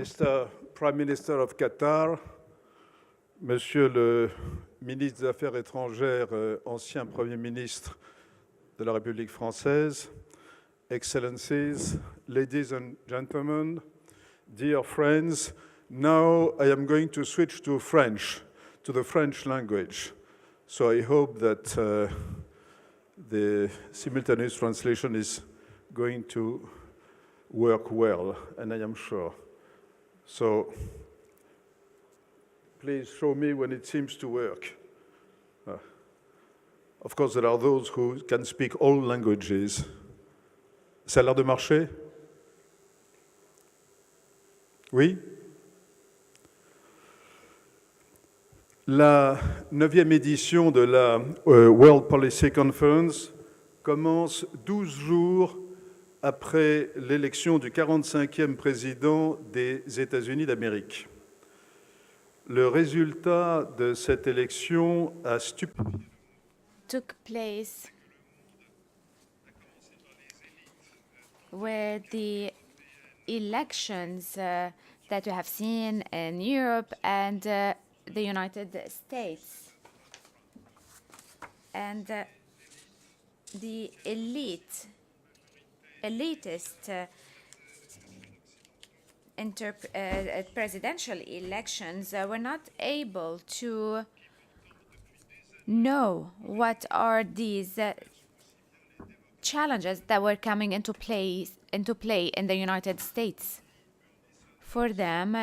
Mr. Prime Minister of Qatar, Monsieur le ministre des Affaires étrangères, ancien Premier ministre de la République française, Excellencies, ladies and gentlemen, dear friends, now I am going to switch to French, to the French language. So I hope that the simultaneous translation is going to work well, and I am sure. So please show me when it seems to work. Of course, there are those who can speak all languages. Ça a l'air de marcher? Oui? La 9e édition de la World Policy Conference commence 12 jours après l'élection du 45e président des États-Unis d'Amérique. Le résultat de cette élection took place with the elections that we have seen in Europe and the United States. And the elitist presidential elections were not able to know what are these challenges that were coming into play in the United States. For them,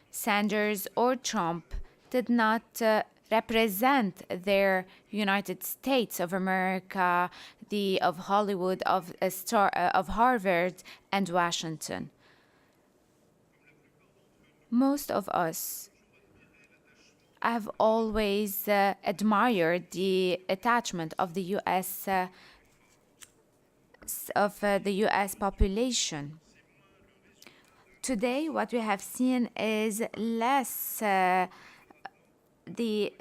Sanders or Trump did not represent their United States of America, of Hollywood, of Harvard and Washington. Most of us have always admired the attachment of the U.S. Population. Today, what we have seen is less the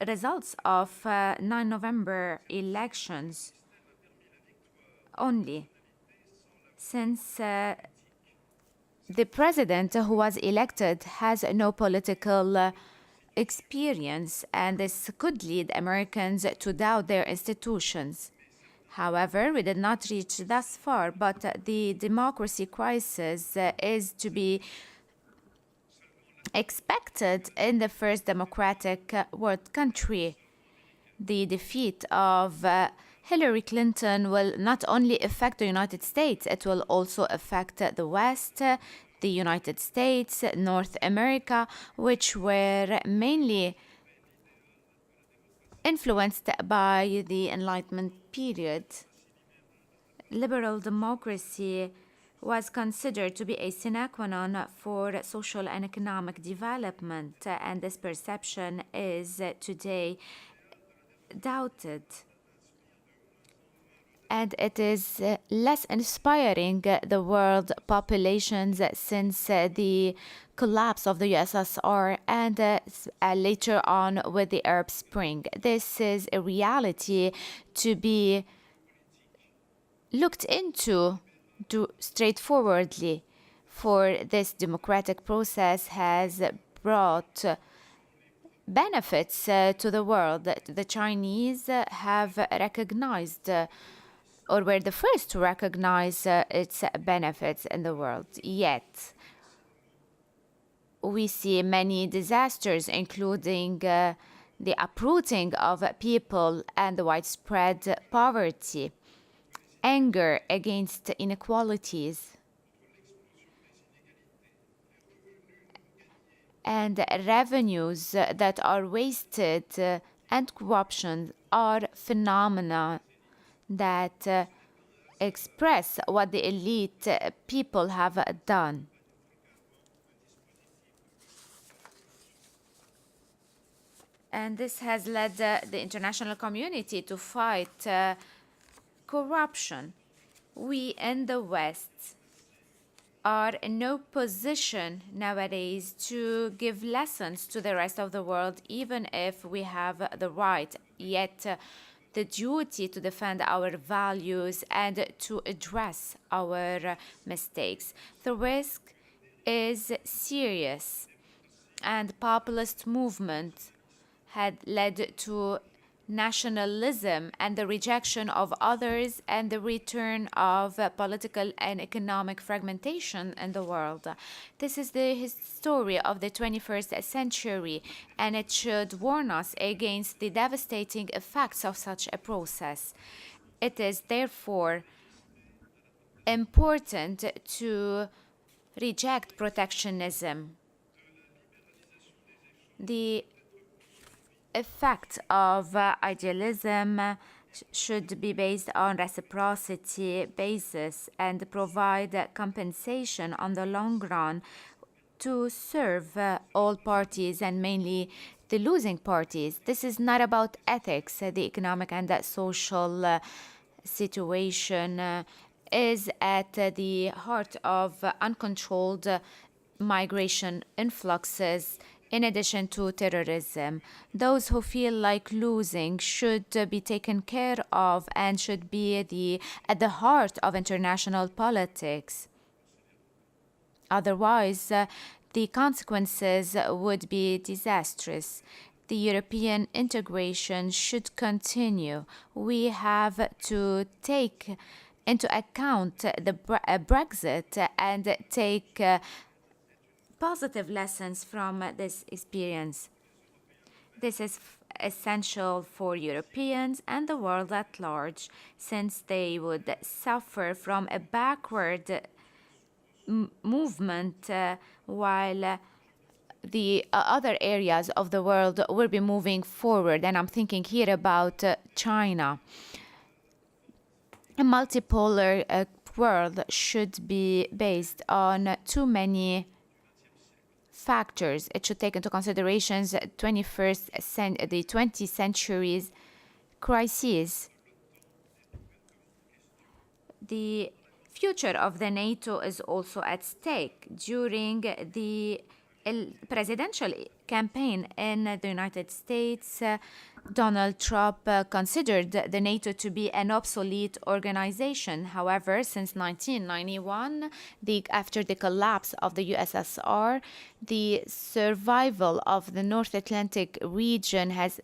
results of 9 November elections only, since the president who was elected has no political experience, and this could lead Americans to doubt their institutions. However, we did not reach thus far, but the democracy crisis is to be expected in the first democratic world country. The defeat of Hillary Clinton will not only affect the United States, it will also affect the West, the United States, North America, which were mainly influenced by the Enlightenment period. Liberal democracy was considered to be a sine qua non for social and economic development, and this perception is today doubted. And it is less inspiring the world populations since the collapse of the USSR and later on with the Arab Spring. This is a reality to be looked into straightforwardly, for this democratic process has brought benefits to the world. The Chinese have recognized or were the first to recognize its benefits in the world. Yet, we see many disasters, including the uprooting of people and the widespread poverty, anger against inequalities, and revenues that are wasted and corruption are phenomena that express what the elite people have done. And this has led the international community to fight corruption. We in the West are in no position nowadays to give lessons to the rest of the world, even if we have the right, yet the duty to defend our values and to address our mistakes. The risk is serious, and populist movement had led to nationalism and the rejection of others and the return of political and economic fragmentation in the world. This is the story of the 21st century, and it should warn us against the devastating effects of such a process. It is therefore important to reject protectionism. The effect of idealism should be based on reciprocity basis and provide compensation on the long run to serve all parties and mainly the losing parties. This is not about ethics. The economic and social situation is at the heart of uncontrolled migration influxes in addition to terrorism. Those who feel like losing should be taken care of and should be at the heart of international politics. Otherwise, the consequences would be disastrous. The European integration should continue. We have to take into account the Brexit and take positive lessons from this experience. This is essential for Europeans and the world at large, since they would suffer from a backward movement while the other areas of the world will be moving forward. And I'm thinking here about China. A multipolar world should be based on too many factors. It should take into consideration the 20th century's crises. The future of the NATO is also at stake. During the presidential campaign in the United States, Donald Trump considered the NATO to be an obsolete organization. However, since 1991, after the collapse of the USSR, the survival of the North Atlantic region has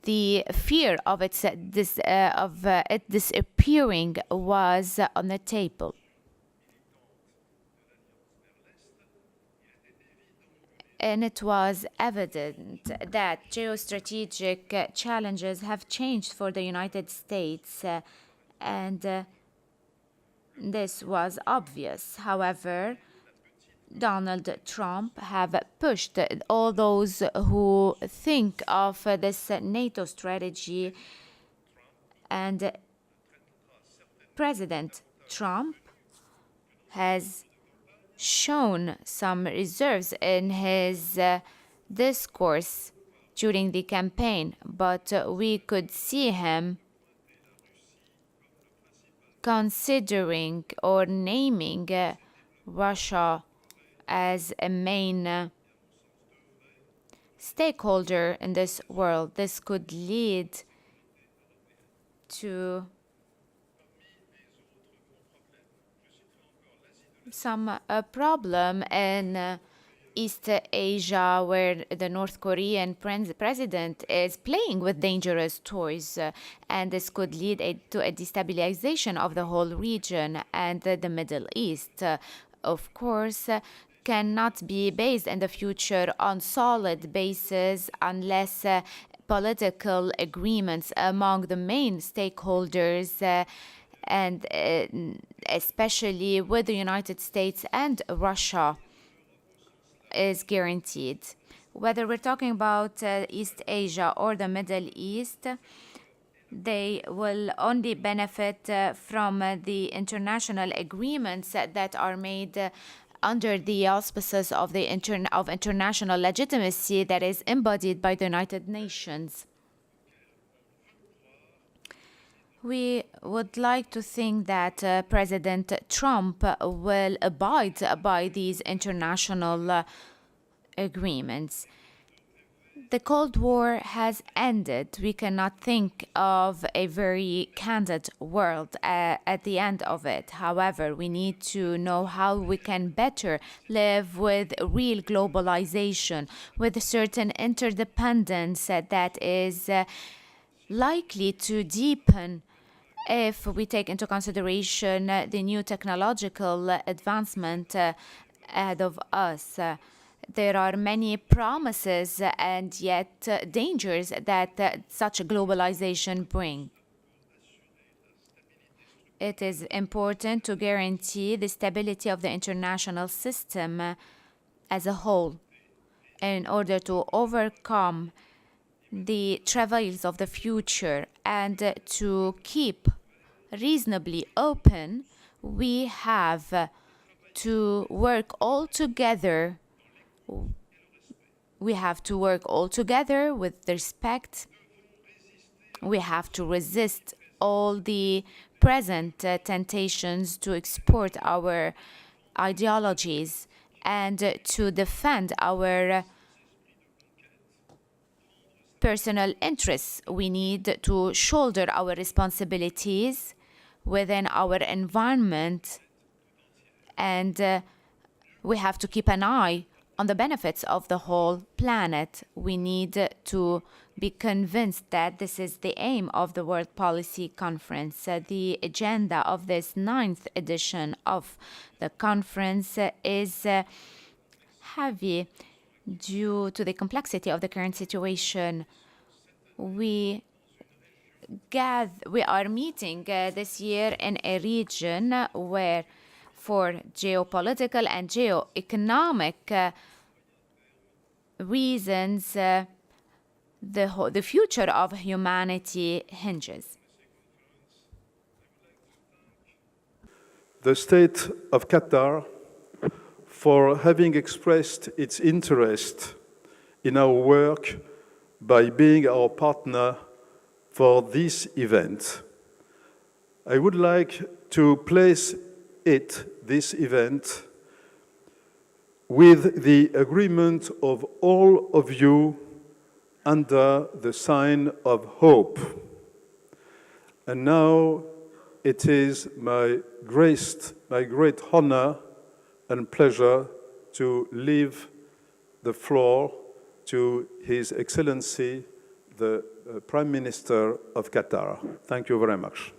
the fear of it disappearing was on the table. And it was evident that geostrategic challenges have changed for the United States, and this was obvious. However, Donald Trump have pushed all those who think of this NATO strategy, and President Trump has shown some reserves in his discourse during the campaign, but we could see him considering or naming Russia as a main stakeholder in this world. This could lead to some problem in East Asia, where the North Korean president is playing with dangerous toys, and this could lead to a destabilization of the whole region. And the Middle East, of course, cannot be based in the future on solid basis unless political agreements among the main stakeholders and especially with the United States and Russia is guaranteed. Whether we're talking about East Asia or the Middle East, they will only benefit from the international agreements that are made under the auspices of the international legitimacy that is embodied by the United Nations. We would like to think that President Trump will abide by these international agreements. The Cold War has ended. We cannot think of a very candid world at the end of it. However, we need to know how we can better live with real globalization, with a certain interdependence that is likely to deepen if we take into consideration the new technological advancement ahead of us. There are many promises and yet dangers that such globalization brings. It is important to guarantee the stability of the international system as a whole in order to overcome the travails of the future and to keep reasonably open. We have to work all together. We have to work all together with respect. We have to resist all the present temptations to export our ideologies and to defend our personal interests. We need to shoulder our responsibilities within our environment, and we have to keep an eye on the benefits of the whole planet. We need to be convinced that this is the aim of the World Policy Conference. The agenda of this 9th edition of the conference is heavy due to the complexity of the current situation. We are meeting this year in a region where, for geopolitical and geoeconomic reasons, the future of humanity hinges. The State of Qatar for having expressed its interest in our work by being our partner for this event. I would like to place this event, with the agreement of all of you under the sign of hope. And now it is my great honor and pleasure to leave the floor to His Excellency, the Prime Minister of Qatar. Thank you very much.